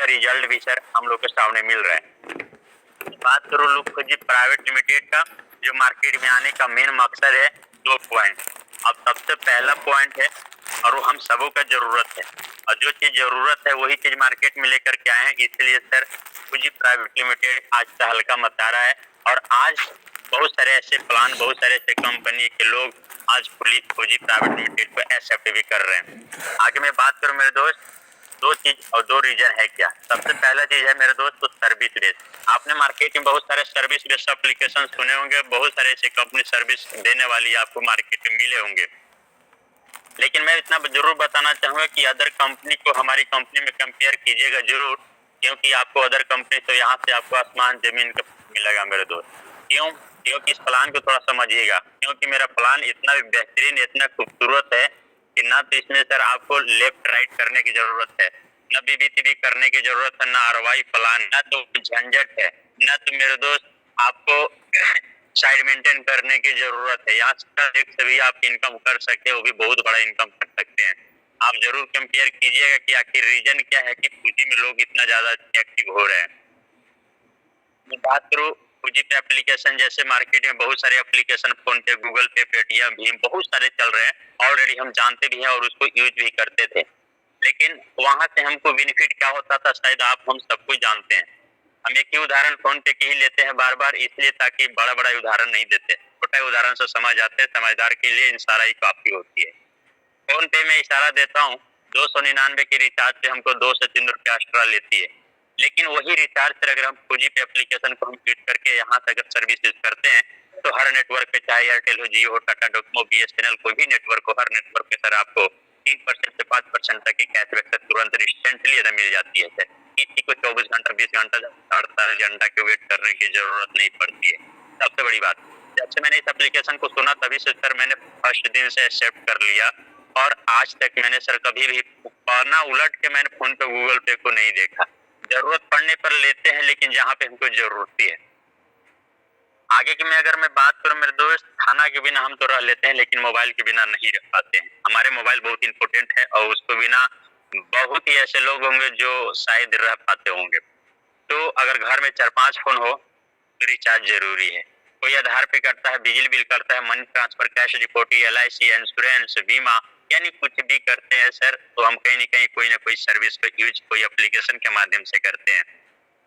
Result भी sir हम लोग के सामने मिल रहा है। बात करो लोग फौजी प्राइवेट लिमिटेड का, जो मार्केट में आने का मेन मकसद है 2 पॉइंट। अब सबसे पहला पॉइंट है और वो हम सबों का जरूरत है, और जो चीज जरूरत है वही चीज मार्केट में लेकर के आए हैं। इसलिए सर फौजी प्राइवेट लिमिटेड आज तहलका मचा रहा है, और आज बहुत सारे ऐसे प्लान, बहुत सारे ऐसे कंपनी के लोग आज फौजी प्राइवेट लिमिटेड को एक्सेप्ट भी कर रहे हैं। आगे मैं बात करूं मेरे दोस्त, 2 चीज और 2 रीजन है क्या। सबसे पहला चीज है मेरे दोस्त तो सर्विस बेस। आपने मार्केट में बहुत सारे सर्विस बेस्ड एप्लीकेशन सुने होंगे, बहुत सारे ऐसे कंपनी सर्विस देने वाली आपको मार्केट में मिले होंगे, लेकिन मैं इतना जरूर बताना चाहूंगा कि अदर कंपनी को हमारी कंपनी में कंपेयर कीजिएगा जरूर, क्योंकि आपको अदर कंपनी तो यहाँ से आपको आसमान जमीन का मिलेगा मेरे दोस्त। क्योंकि इस प्लान को थोड़ा समझिएगा, क्योंकि मेरा प्लान इतना बेहतरीन, इतना खूबसूरत है कि ना तो इसमें सर आपको लेफ्ट राइट करने की जरूरत है, न बीबीटीबी करने की जरूरत है, ना आरवाई प्लान, ना तो झंझट है, ना तो मेरे दोस्त आपको साइड मेंटेन करने की जरूरत है। यहाँ से भी आप इनकम कर सकते हैं, वो भी बहुत बड़ा इनकम कर सकते हैं। आप जरूर कंपेयर कीजिएगा कि आखिर रीजन क्या है कि फौजी में लोग इतना ज्यादा एक्टिव हो रहे हैं। बात करूं फौजी पे एप्लीकेशन, जैसे मार्केट में बहुत सारे एप्लीकेशन फोन पे, गूगल पे, पेटीएम, भीम बहुत सारे चल रहे हैं, ऑलरेडी हम जानते भी हैं और उसको यूज भी करते थे। लेकिन वहां से हमको बेनिफिट क्या होता था शायद आप हम सब कुछ जानते हैं। हम एक ही उदाहरण फोन पे के ही लेते हैं बार बार, इसलिए ताकि बड़ा बड़ा उदाहरण नहीं देते, छोटा उदाहरण से समझ आते हैं। समझदार के लिए इशारा ही काफी होती है। फोन पे में इशारा देता हूँ, 299 के रिचार्ज पे हमको 2 से 3 रुपया एक्स्ट्रा लेती है, लेकिन वही रिचार्ज पर अगर हम फौजी पे एप्लीकेशन को हम यूज करके यहाँ से अगर सर्विस यूज करते हैं तो हर नेटवर्क पे, चाहे एयरटेल हो, जियो हो, टाटा डोकोमो, बीएसएनएल, कोई भी नेटवर्क हो, हर नेटवर्क पे सर आपको 3% से 5% तक की कैशबैक सर तुरंत रिसेंटली मिल जाती है सर। किसी को 24 घंटा, 20 घंटा, 48 घंटा की वेट करने की जरूरत नहीं पड़ती है। सबसे बड़ी बात, जब से मैंने इस एप्लीकेशन को सुना तभी से सर मैंने फर्स्ट दिन से एक्सेप्ट कर लिया, और आज तक मैंने सर कभी भी पन्ना उलट के मैंने फोन पे गूगल पे को नहीं देखा। जरूरत पड़ने पर लेते हैं, लेकिन जहाँ पे हमको जरूरत है। आगे की अगर मैं बात करूं मेरे दोस्त, खाना के बिना हम तो रह लेते हैं, लेकिन मोबाइल के बिना नहीं रह पाते हैं। हमारे मोबाइल बहुत इंपॉर्टेंट है, और उसको बिना बहुत ही ऐसे लोग होंगे जो शायद रह पाते होंगे। तो अगर घर में 4-5 फोन हो तो रिचार्ज जरूरी है। कोई आधार पे करता है, बिजली बिल करता है, money transfer, cash reporting, LIC, insurance, बीमा, यानी कुछ भी करते हैं सर, तो हम कहीं न कहीं कोई ना कोई सर्विस का यूज कोई एप्लीकेशन के माध्यम से करते हैं।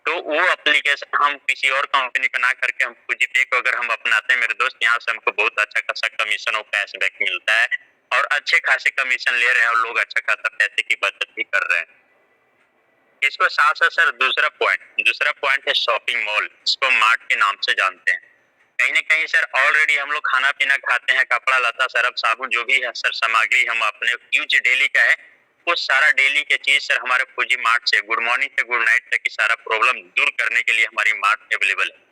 तो वो एप्लीकेशन हम किसी और कंपनी का ना करके हम फौजी पे को अगर हम अपनाते हैं मेरे दोस्त, यहाँ से हमको बहुत अच्छा खासा कमीशन और कैशबैक मिलता है, और अच्छे खासे कमीशन ले रहे हैं, और लोग अच्छा खासा पैसे की बचत भी कर रहे हैं। इसको साथ साथ सर दूसरा पॉइंट है शॉपिंग मॉल, इसको मार्ट के नाम से जानते हैं। कहीं न कहीं सर ऑलरेडी हम लोग खाना पीना खाते हैं, कपड़ा लता, सरफ साबुन, जो भी है सर सामग्री हम अपने यूज डेली का है, वो सारा डेली के चीज सर हमारे फौजी मार्ट से गुड मॉर्निंग से गुड नाइट तक की सारा प्रॉब्लम दूर करने के लिए हमारी मार्ट अवेलेबल है।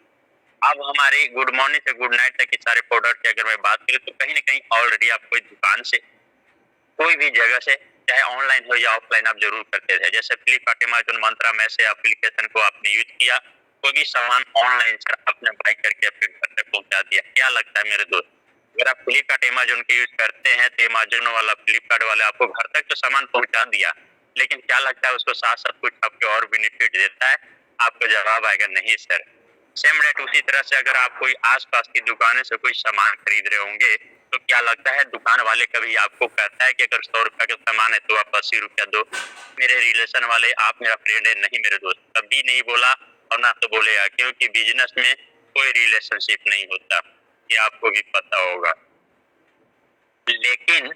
अब हमारी गुड मॉर्निंग से गुड नाइट तक की सारे प्रोडक्ट की अगर मैं बात करूँ तो कहीं न कहीं ऑलरेडी आप कोई दुकान से, कोई भी जगह से, चाहे ऑनलाइन हो या ऑफलाइन, आप जरूर करते थे। जैसे फ्लिपकार्ट, अमेज़न, मंत्रा में से एप्लीकेशन को आपने यूज किया, कोई भी सामान ऑनलाइन सर आपने बाय करके अपने घर तक पहुंचा दिया। क्या लगता है मेरे दोस्त, अगर आप फ्लिपकार्ट, अमेज़न के यूज करते हैं तो अमेज़न वाला, फ्लिपकार्ट वाला आपको घर तक तो सामान पहुंचा दिया, लेकिन क्या लगता है उसको साथ साथ कुछ आपको और बेनिफिट देता है? आपको जवाब आएगा नहीं सर। सेम रेट उसी तरह से अगर आप कोई आसपास की दुकानों से कोई सामान खरीद रहे होंगे, तो क्या लगता है दुकान वाले कभी आपको कहता है कि अगर 100 रुपया का सामान है तो आप 80 रुपया दो? मेरे रिलेशन वाले, आप मेरा फ्रेंड है, नहीं मेरे दोस्त, कभी नहीं बोला और ना तो बोलेगा, क्योंकि बिजनेस में कोई रिलेशनशिप नहीं होता, ये आपको भी पता होगा। लेकिन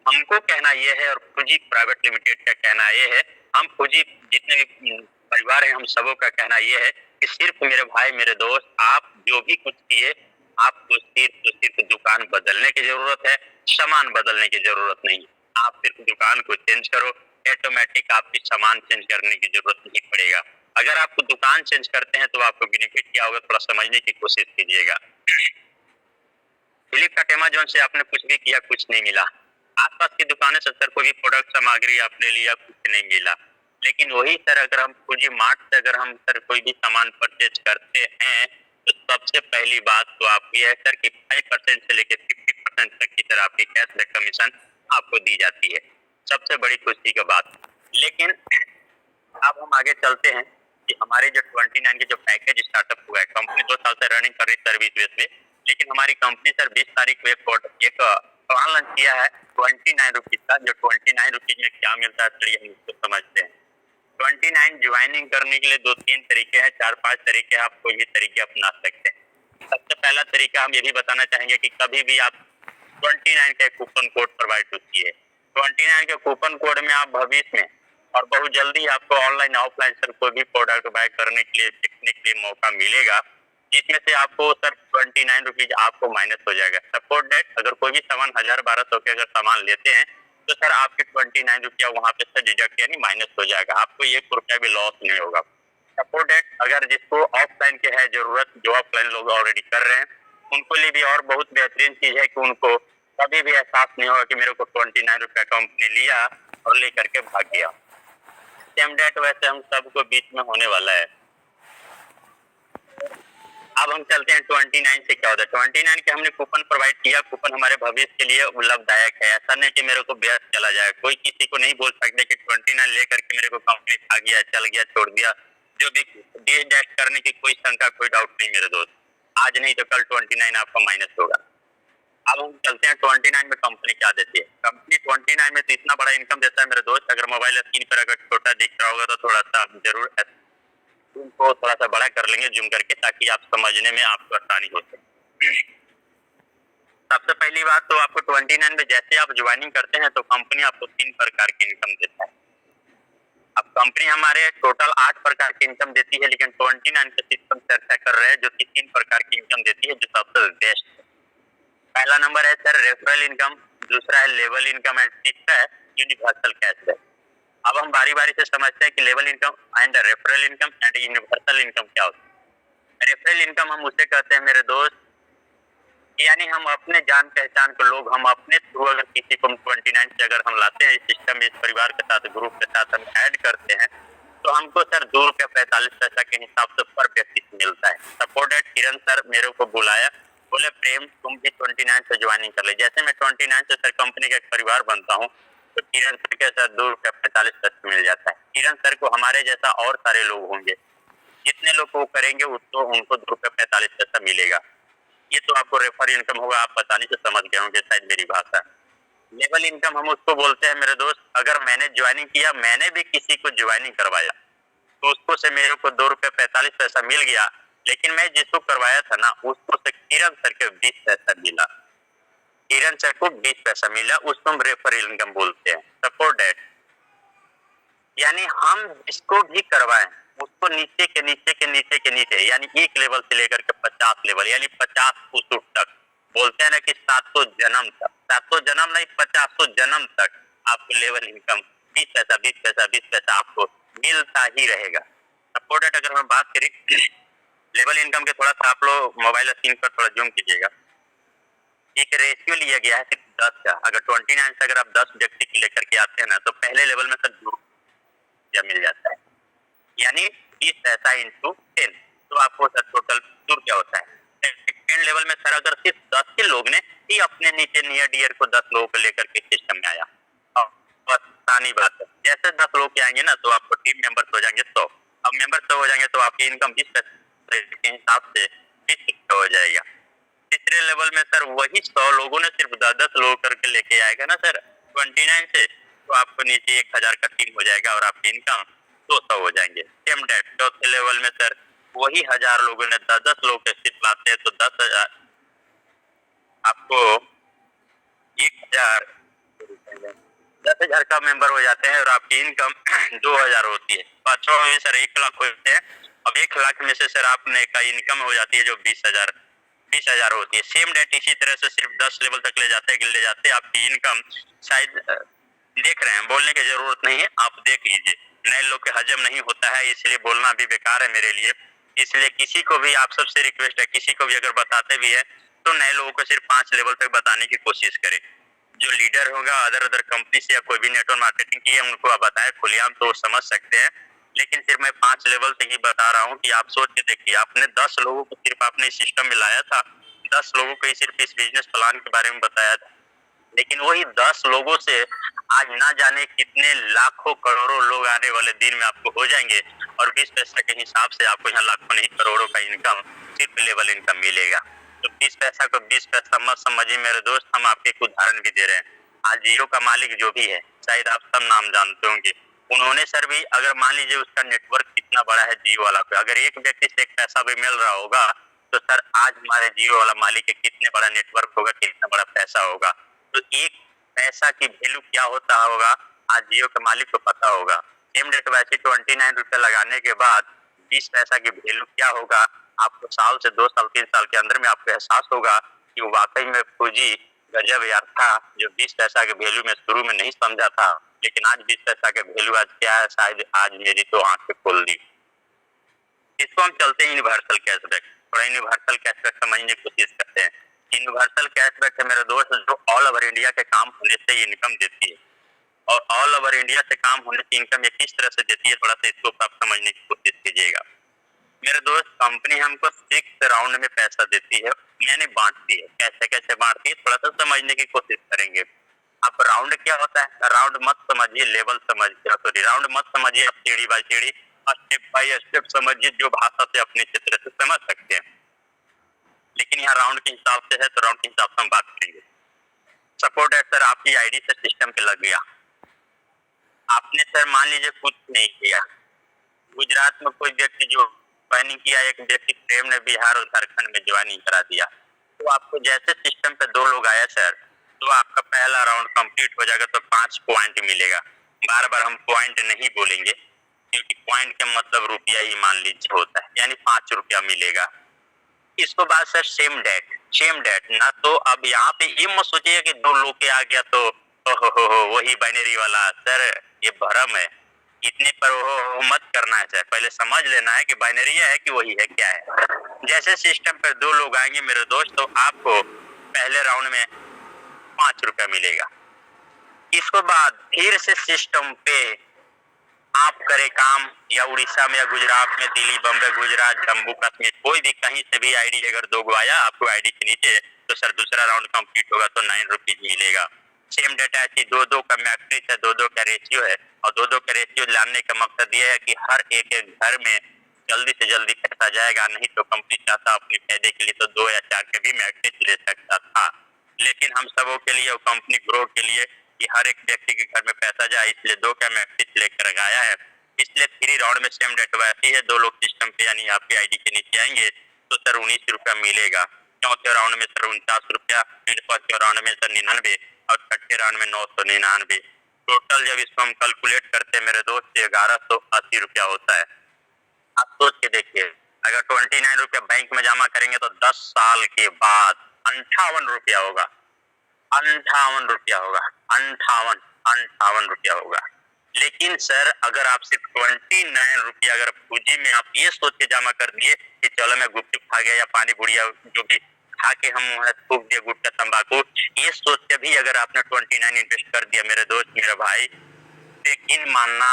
हमको कहना ये है, और फौजी प्राइवेट लिमिटेड का कहना ये है, हम फौजी जितने भी परिवार हैं, हम सबों का कहना ये है कि सिर्फ मेरे भाई, मेरे दोस्त, आप जो भी कुछ किए, आपको सिर्फ दुकान बदलने की जरूरत है, सामान बदलने की जरूरत नहीं। आप सिर्फ दुकान को चेंज करो, ऑटोमेटिक आपकी सामान चेंज करने की जरूरत नहीं पड़ेगा। अगर आप दुकान चेंज करते हैं तो आपको बेनिफिट क्या होगा, थोड़ा समझने की कोशिश कीजिएगा। फ्लिपकार्ट, अमेज़न से आपने कुछ भी किया, कुछ नहीं मिला। आसपास की दुकानें से सर कोई भी प्रोडक्ट सामग्री आपने लिया, कुछ नहीं मिला। लेकिन वही सर अगर हम फौजी मार्ट से अगर हम सर कोई भी सामान परचेज करते हैं, तो सबसे पहली बात तो आपकी है सर कि 5% से लेकर 50% तक की सर आपकी कैशबैक कमीशन आपको दी जाती है। सबसे बड़ी खुशी की बात। लेकिन अब हम आगे चलते हैं कि हमारे जो 29 के जो पैकेज स्टार्टअप हुआ है, कंपनी 2 साल से रनिंग कर रही सर्विस बेस पे, लेकिन हमारी कंपनी सर 20 तारीख को एक प्लान लॉन्च किया है 29 रुपीज का। जो 29 रुपीज में क्या मिलता है चलिए हम इसको समझते हैं। 29 ज्वाइनिंग करने के लिए 2-3 तरीके हैं, 4-5 तरीके हैं, आप कोई भी तरीके अपना सकते हैं। सबसे पहला तरीका हम ये भी बताना चाहेंगे कि कभी भी आप 29 का कूपन कोड प्रोवाइड कीजिए। 29 के कूपन कोड में आप भविष्य में और बहुत जल्दी आपको ऑनलाइन ऑफलाइन सर कोई भी प्रोडक्ट बाय करने के लिए सीखने के लिए मौका मिलेगा, जिसमें से आपको सर 29 रुपीज आपको माइनस हो जाएगा। सपोर्ट डेट अगर कोई भी सामान 1000-1200 के अगर सामान लेते हैं तो सर आपके 29 रुपया वहाँ पे सर डिडक्ट यानी माइनस हो जाएगा, आपको 1 रुपया भी लॉस नहीं होगा। सपोर्ट डेट अगर जिसको ऑफलाइन के है जरूरत, जो ऑफलाइन लोग ऑलरेडी कर रहे हैं, उनको लिए भी और बहुत बेहतरीन चीज है कि उनको कभी भी एहसास नहीं होगा कि मेरे को 29 रुपया कंपनी लिया और लेकर के भाग गया। सेम डेट वैसे हम सबको बीच में होने वाला है। अब हम चलते हैं 29 से क्या होता है। 29 के हमने कूपन प्रोवाइड किया, कूपन हमारे भविष्य के लिए लाभदायक है। ऐसा नहीं कि मेरे को व्यर्थ चला जाए, कोई किसी को नहीं बोल सकते कि 29 लेकर के मेरे को कंपनी खा गया, चल गया, छोड़ दिया। जो भी डिडक्ट करने की कोई शंका कोई डाउट नहीं मेरे दोस्त, आज नहीं तो कल 29 आपका माइनस होगा। अब हम चलते हैं 29 में कंपनी क्या देती है। कंपनी 29 में तो इतना बड़ा इनकम देता है मेरे दोस्त, अगर मोबाइल स्क्रीन पर अगर छोटा दिख रहा होगा तो थोड़ा सा जरूर को थोड़ा सा बड़ा कर लेंगे जूम करके, ताकि आप समझने में आपको आसानी हो सके। सबसे पहली बात तो आपको 29 में जैसे आप ज्वाइनिंग करते हैं तो कंपनी आपको 3 प्रकार की इनकम देता है। अब कंपनी हमारे टोटल 8 प्रकार की इनकम देती है, लेकिन 29 के सिस्टम चर्चा कर रहे हैं जो कि 3 प्रकार की इनकम देती है, जो सबसे बेस्ट है। पहला नंबर है सर रेफरल इनकम, दूसरा है लेवल इनकम एंड तीसरा है यूनिवर्सल कैशबैक। अब हम बारी बारी से समझते हैं कि level income and referral income and universal income क्या होता है। रेफरल इनकम हम उसे कहते हैं मेरे दोस्त, यानी हम अपने जान पहचान के लोग, हम अपने थ्रू अगर किसी को 29 से अगर हम लाते हैं इस सिस्टम में, इस परिवार के साथ ग्रुप के साथ हम ऐड करते हैं तो हमको सर 2 रुपया 45 पैसा के हिसाब से पर व्यक्ति मिलता है। सपोर्टेड किरण सर मेरे को बुलाया, बोले प्रेम तुम भी 29 से ज्वाइनिंग कर ले। जैसे मैं 29 से सर कंपनी का एक परिवार बनता हूँ तो किरण सर के साथ 2 रुपया 45 पैसा मिल जाता है। किरण सर को हमारे जैसा और सारे लोग होंगे, जितने लोग वो करेंगे उसको उनको 2 रुपया 45 पैसा मिलेगा। ये तो आपको रेफर इनकम होगा, आप आसानी से समझ गए होंगे शायद मेरी भाषा। लेवल इनकम हम उसको बोलते हैं मेरे दोस्त, अगर मैंने ज्वाइनिंग किया, मैंने भी किसी को ज्वाइनिंग करवाया तो उसको से मेरे को 2 रुपया 45 पैसा मिल गया, लेकिन मैं जिसको करवाया था ना उसको से किरण सर के 20 पैसा मिला, किरण सर को 20 पैसा मिला, उसको हम रेफर इनकम बोलते हैं। सपोर्ट डेट यानी हम जिसको भी करवाएं उसको नीचे के नीचे के नीचे के नीचे यानी एक लेवल से लेकर के 50 लेवल यानी 50 फुट तक, बोलते हैं ना कि 700 जन्म तक, 700 जन्म नहीं 50 जन्म तक आपको लेवल इनकम 20 पैसा 20 पैसा 20 पैसा आपको मिलता ही रहेगा। सपोर्टेड अगर हम बात करें लेवल इनकम के, थोड़ा सा आप लोग मोबाइल स्क्रीन पर थोड़ा जूम कीजिएगा। एक रेशियो लिया गया है सिर्फ 10 का। अगर 29 से अगर आप 10 व्यक्ति की लेकर के आते हैं ना तो पहले लेवल में सर 2 रुपया मिल जाता है, यानी 20 पैसा इंटू 10 तो आपको सर टोटल 2 रुपया होता है। सेकेंड लेवल में सर अगर सिर्फ 10 के लोग ने ही अपने नीचे नियर डियर को 10 लोगों को लेकर के सिस्टम में आया, बस आसानी बात है। जैसे 10 लोग के आएंगे ना तो आपको टीम मेंबर्स हो जाएंगे 100। अब मेंबर 100 हो जाएंगे तो आपकी इनकम 20 पैसे के हिसाब से 20 रुपया हो जाएगा। तीसरे लेवल में सर वही 100 लोगों ने सिर्फ 10-10 लोग करके लेके आएगा ना सर 29 से, तो आपको नीचे 1000 का टीम हो जाएगा और आपकी इनकम 200 हो जाएंगे। सेम डेट चौथे लेवल में सर वही 1000 लोगों ने 10-10 लोग के सिर्फ लाते हैं तो 10,000 आपको 1000 10,000 का मेंबर हो जाते हैं और आपकी इनकम 2000 होती है। पांचवा में सर 1 लाख होते हैं। अब 1 लाख में से सर आपने का इनकम हो जाती है जो 20,000 होती है। सेम डेट इसी तरह से सिर्फ 10 लेवल तक ले जाते आपकी इनकम शायद देख रहे हैं, बोलने की जरूरत नहीं है, आप देख लीजिए। नए लोग के हजम नहीं होता है इसलिए बोलना भी बेकार है मेरे लिए, इसलिए किसी को भी आप सबसे रिक्वेस्ट है, किसी को भी अगर बताते भी है तो नए लोगों को सिर्फ 5 लेवल तक बताने की कोशिश करें। जो लीडर होगा अदर कंपनी से या कोई भी नेटवर्क मार्केटिंग की है उनको आप बताएं खुलेआम तो समझ सकते हैं, लेकिन सिर्फ मैं 5 लेवल तक ही बता रहा हूँ कि आप सोच के देखिए, आपने 10 लोगों को सिर्फ आपने सिस्टम में लाया था, 10 लोगों को ही सिर्फ इस बिजनेस प्लान के बारे में बताया था, लेकिन वही 10 लोगों से आज ना जाने कितने लाखों करोड़ों लोग आने वाले दिन में आपको हो जाएंगे और 20 पैसा के हिसाब से आपको यहाँ लाखों नहीं करोड़ों का इनकम, सिर्फ लेवल इनकम मिलेगा। तो 20 पैसा को 20 पैसा मत समझिए मेरे दोस्त, हम आपके एक उदाहरण भी दे रहे हैं। आज जियो का मालिक जो भी है, शायद आप सब नाम जानते होंगे, उन्होंने सर भी अगर मान लीजिए उसका नेटवर्क कितना बड़ा है जियो वाला पे, अगर एक व्यक्ति से एक पैसा भी मिल रहा होगा तो सर आज हमारे जियो वाला मालिक के कितने बड़ा नेटवर्क होगा, कितना बड़ा पैसा होगा। तो एक पैसा की वैल्यू क्या होता होगा आज जियो के मालिक को पता होगा। सेम डेट वैसे 29 रुपए लगाने के बाद 20 पैसा की वैल्यू क्या होगा, आपको साल से 2 साल 3 साल के अंदर में आपको एहसास होगा कि वाकई में फौजी गजब यार था, जो 20 पैसा के वैल्यू में शुरू में नहीं समझा था, लेकिन आज 20 पैसा के वैल्यू आज क्या है, शायद आज मेरी तो आंखें खोल दी। इसको हम चलते हैं यूनिवर्सल कैशबैक। थोड़ा यूनिवर्सल कैशबैक समझने की कोशिश करते हैं। यूनिवर्सल कैशबैक है मेरे दोस्त जो ऑल ओवर इंडिया के काम होने से इनकम देती है, और ऑल ओवर इंडिया से काम होने से इनकम ये किस तरह से देती है, थोड़ा सा इसको आप समझने की कोशिश कीजिएगा। मेरे दोस्त कंपनी हमको 6 राउंड में पैसा देती है, यानी बांटती है। कैसे कैसे बांटती है थोड़ा सा समझने की कोशिश करेंगे। अब राउंड क्या होता है, राउंड मत समझिए, लेवल समझिए, सॉरी राउंड मत समझिए, आप सीढ़ी बाय सीढ़ी स्टेप बाय स्टेप समझिए, जो भाषा से अपने चित्र से समझ सकते हैं। लेकिन यहाँ राउंड के हिसाब से है तो राउंड के हिसाब से हम बात करेंगे। सपोर्ट है सर आपकी आईडी से सिस्टम पे लग गया, आपने सर मान लीजिए कुछ नहीं किया, गुजरात में कोई व्यक्ति जो ज्वाइनिंग किया, एक व्यक्ति प्रेम ने बिहार और झारखंड में ज्वाइनिंग करा दिया, तो आपको जैसे सिस्टम पे 2 लोग आया सर, तो आपका पहला राउंड कंप्लीट हो जाएगा, तो 5 पॉइंट मिलेगा। बार बार हम पॉइंट नहीं बोलेंगे क्योंकि पॉइंट का मतलब रुपया ही मान लीजिए होता है, यानी 5 रुपया मिलेगा। इसको बाद सर सेम डेट ना, तो अब यहाँ पे ये मत सोचिए कि 2 लोग के आ गया तो हो वही बाइनरी वाला, सर ये भ्रम है, इतने पर हो मत करना है सर, पहले समझ लेना है कि बाइनरी है कि वही है क्या है। जैसे सिस्टम पर 2 लोग आएंगे मेरे दोस्त, तो आपको पहले राउंड में 5 रुपया मिलेगा। इसको बाद फिर से सिस्टम पे आप करे काम, या उड़ीसा में या गुजरात में, दिल्ली बम्बई गुजरात जम्मू कश्मीर कोई भी कहीं से भी आईडी अगर 2 गो आया आपको आईडी के नीचे, तो सर दूसरा राउंड कंप्लीट होगा तो 9 रुपीज मिलेगा। सेम डेटा ऐसी 2-2 का मैट्रिक्स है, 2-2 का रेशियो है, और 2-2 का रेशियो लाने का मकसद ये है कि हर एक घर में जल्दी से जल्दी पैसा जाएगा, नहीं तो कंपनी चाहता अपने फायदे के लिए तो 2 या 4 के भी मैट्रिक्स ले सकता था, लेकिन हम सबों के लिए और कंपनी ग्रो के लिए कि हर एक व्यक्ति के घर में पैसा जाए, इसलिए 2 का मैट्रिक्स लेकर आया है। इसलिए 3 राउंड में सेम डेट वैसी है, 2 लोग सिस्टम पे यानी आपके आईडी के नीचे आएंगे तो सर 19 रुपया मिलेगा। चौथे राउंड में सर 49 रुपया, पांचवें राउंड में सर 99 और छठे राउंड में 999। टोटल जब इसको हम कैलकुलेट करते हैं मेरे दोस्त 1180 रुपया होता है। आप सोच के देखिए, अगर 29 रुपया बैंक में जमा करेंगे तो 10 साल के बाद 58 रुपया होगा, 58 रुपया होगा, 58 रुपया होगा। लेकिन सर अगर आप सिर्फ 29 रुपया अगर पूंजी में आप ये सोच के जमा कर दिए कि चलो मैं गुपचुप खा गया या पानी बुढ़िया जो भी खा के हम थूक दिया गुटखा तंबाकू, ये सोच के भी अगर आपने 29 इन्वेस्ट कर दिया मेरे दोस्त मेरे भाई, यकीन मानना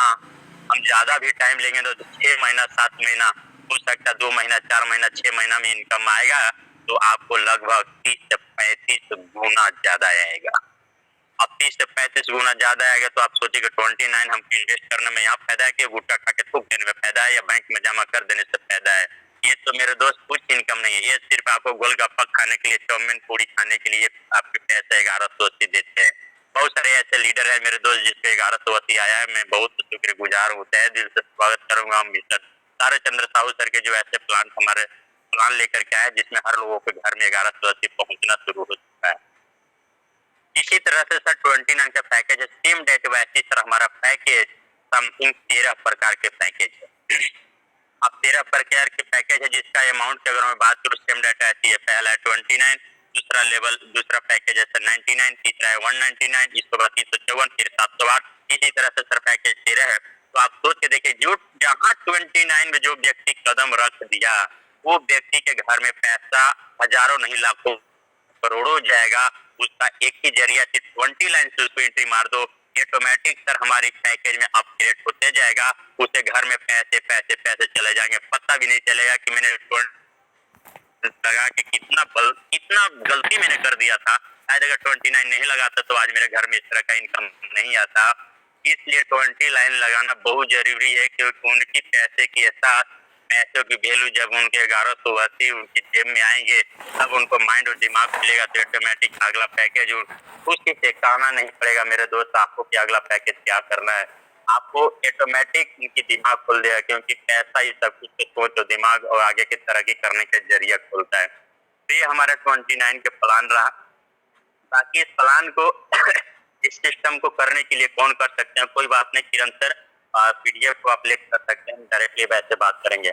हम ज्यादा भी टाइम लेंगे तो 6 महीना 7 महीना हो सकता, 2 महीना 4 महीना 6 महीना में इनकम आएगा, तो आपको लगभग 30 से 35 गुना ज्यादा आएगा। अब 30 से 35 गुना ज्यादा आएगा तो आप सोचिए 29 हमको इन्वेस्ट करने में यहाँ फायदा है कि गुटखा खा के थूक देने में फायदा है या बैंक में जमा कर देने से फायदा है। ये तो मेरे दोस्त कुछ इनकम नहीं है, ये सिर्फ आपको गोलगप्पा खाने के लिए, चाउमीन पूरी खाने के लिए आपके पैसे 1180 देते हैं। बहुत सारे ऐसे लीडर है मेरे दोस्त जिसपे 1180 आया है, मैं बहुत शुक्रगुजार होता है, दिल से स्वागत करूंगा मिस्टर तारे चंद्र साहू सर के, जो ऐसे हमारे प्लान लेकर के आए जिसमें हर लोगों के घर में 1180 पहुंचना शुरू हो चुका है। इसी तरह से सर 29 का पैकेज है, सेम डेट वैसी सर हमारा पैकेज समथिंग 13 प्रकार के पैकेज है। अब 13 प्रकार के पैकेज है जिसका अमाउंट की अगर मैं बात करूँ सेम डेटा ऐसी है, पहला है 29, दूसरा लेवल दूसरा पैकेज है सर 99, तीसरा है 199, इसके बाद 354, फिर 708, इसी तरह से सर पैकेज 13 है। तो आप सोच के देखिए जो जहाँ 29 में जो व्यक्ति कदम रख दिया वो व्यक्ति के घर में पैसा हजारों नहीं लाखों करोड़ों जाएगा, उसका एक ही जरिया सिर्फ 20 लाइन से उसको एंट्री मार दो, ऑटोमेटिक सर हमारी पैकेज में अपग्रेड होते जाएगा, उसे घर में पैसे पैसे पैसे चले जाएंगे, पता भी नहीं चलेगा कि मैंने लगा कि कितना गलती मैंने कर दिया था, शायद अगर 29 नहीं लगाता तो आज मेरे घर में इस तरह का इनकम नहीं आता। इसलिए 20 लाइन लगाना बहुत जरूरी है, क्योंकि उनकी पैसे की एहसास, पैसों की वैल्यू जब उनके 1180 उनकी जेब में आएंगे, तब उनको माइंड और दिमाग खुलेगा, तो ऑटोमेटिक अगला पैकेज खुशी से कहना नहीं पड़ेगा मेरे दोस्त आपको कि अगला पैकेज क्या करना है। आपको ऑटोमेटिक उनकी दिमाग खुल देगा, क्योंकि पैसा ही सब कुछ को सोच और दिमाग और आगे की तरक्की करने का जरिया खोलता है। तो ये हमारा 29 के प्लान रहा। बाकी इस प्लान को इस सिस्टम को करने के लिए कौन कर सकते हैं, कोई बात नहीं, किरण सर पीडीएफ को आप लिख कर सकते हैं, डायरेक्टली वैसे बात करेंगे।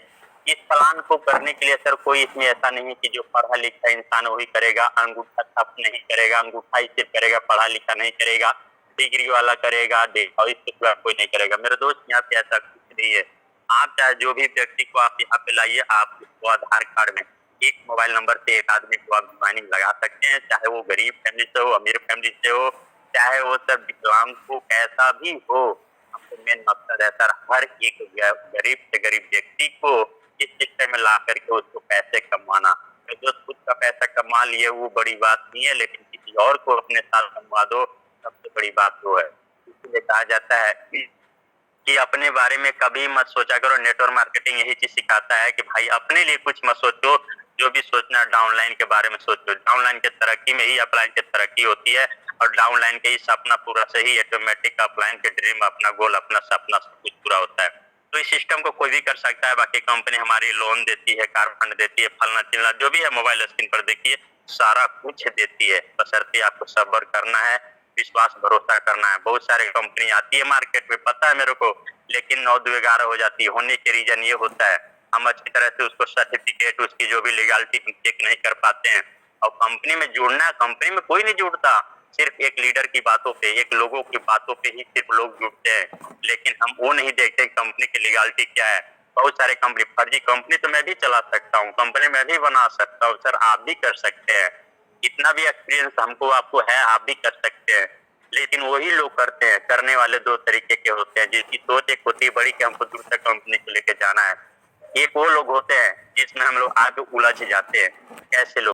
इस प्लान को करने के लिए सर कोई इसमें ऐसा नहीं है कि जो पढ़ा लिखा इंसान वही करेगा, अंगूठा छाप नहीं करेगा, अंगूठा ही सिर्फ करेगा, पढ़ा लिखा नहीं करेगा, डिग्री वाला करेगा, इसके सिवा कोई नहीं करेगा। मेरे दोस्त यहाँ पे ऐसा कुछ नहीं है। आप चाहे जो भी व्यक्ति को आप यहाँ पे लाइए, आप उसको आधार कार्ड में एक मोबाइल नंबर से एक आदमी को आप ज्वाइनिंग लगा सकते हैं, चाहे वो गरीब फैमिली से हो, अमीर फैमिली से हो, चाहे वो सब विकलांग हो, कैसा भी हो। हमको मेन मकसद है सर, हर एक गरीब से गरीब व्यक्ति को इस सिस्टम में ला करके उसको पैसे कमाना। जो खुद का पैसा कमा लिए वो बड़ी बात नहीं है, लेकिन किसी और को अपने साथ कमा दो, सबसे बड़ी बात वो है। इसलिए कहा जाता है कि अपने बारे में कभी मत सोचा करो। नेटवर्क मार्केटिंग यही चीज सिखाता है कि भाई अपने लिए कुछ मत सोचो, जो भी सोचना है डाउनलाइन के बारे में सोचो। डाउनलाइन के तरक्की में ही अपलाइन की तरक्की होती है, और डाउनलाइन के ही सपना पूरा से ही ऑटोमेटिक अपलाइन के ड्रीम, अपना गोल, अपना सपना सब कुछ पूरा होता है। तो इस सिस्टम को कोई भी कर सकता है। बाकी कंपनी हमारी लोन देती है, कार फंड देती है, फलना चिलना जो भी है मोबाइल स्क्रीन पर देखिए सारा कुछ देती है, बशर्ते आपको सब्र करना है, विश्वास भरोसा करना है। बहुत सारी कंपनी आती है मार्केट में, पता है मेरे को, लेकिन 9-11 हो जाती है। होने के रीजन ये होता है, हम अच्छी तरह से उसको सर्टिफिकेट, उसकी जो भी लीगलिटी चेक नहीं कर पाते हैं। और कंपनी में जुड़ना है, कंपनी में कोई नहीं जुड़ता, सिर्फ एक लीडर की बातों पे, एक लोगों की बातों पे ही सिर्फ लोग जुड़ते हैं, लेकिन हम वो नहीं देखते कंपनी की लीगलिटी क्या है। बहुत सारे कंपनी, फर्जी कंपनी तो मैं भी चला सकता हूँ, कंपनी मैं भी बना सकता हूँ सर, आप भी कर सकते हैं। इतना भी एक्सपीरियंस हमको आपको है, आप भी कर सकते हैं। लेकिन वही लोग करते हैं, करने वाले दो तरीके के होते हैं, जिसकी सोच एक होती है बड़ी कि हमको दूर तक कंपनी को लेके जाना है। एक वो लोग होते हैं जिसमें हम लोग आगे उलझ जाते हैं, कैसे लोग